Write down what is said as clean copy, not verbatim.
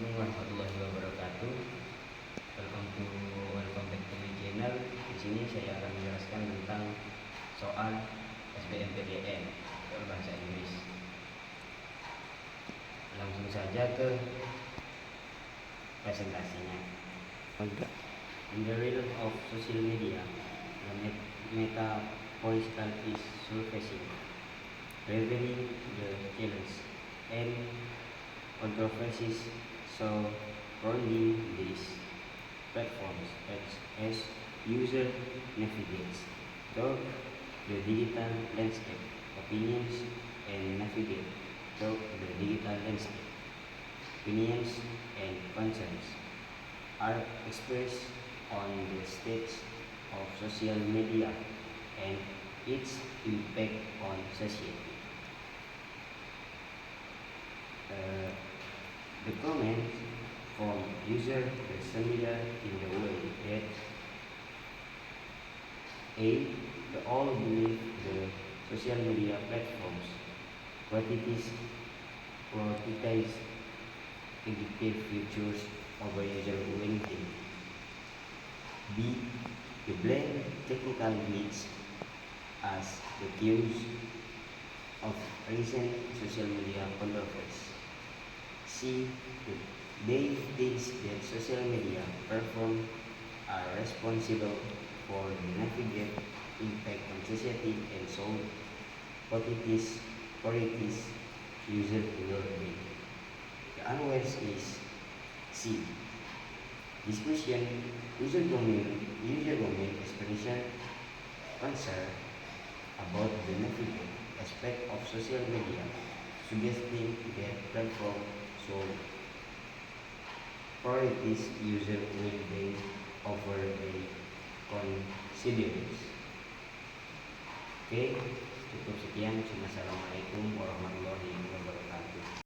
Assalamualaikum warahmatullahi wabarakatuh. Welcome back to my channel. Di sini saya akan menjelaskan tentang soal SBMPTN soal bahasa Inggris. Langsung saja ke presentasinya. In the realm of social media, the metaphorical is surfacing, revealing the challenge and controversies surrounding these platforms as user navigates through the digital landscape. Opinions and navigate through the digital landscape. Opinions and concerns are expressed on the stage of social media and its impact on society. The comments from users are similar in the way that they all believe the social media platforms prioritize addictive features over user well-being. B. The blame technical glitch as the cause of recent social media controversy. C. They think that social media platforms are responsible for the negative impact on society and so priorities user well-being. The answer is C. Discussion user domain expression concern about the negative aspect of social media, suggesting that platform should priorities user well-being over the considerations. Oke, cukup sekian. Wassalamualaikum warahmatullahi wabarakatuh.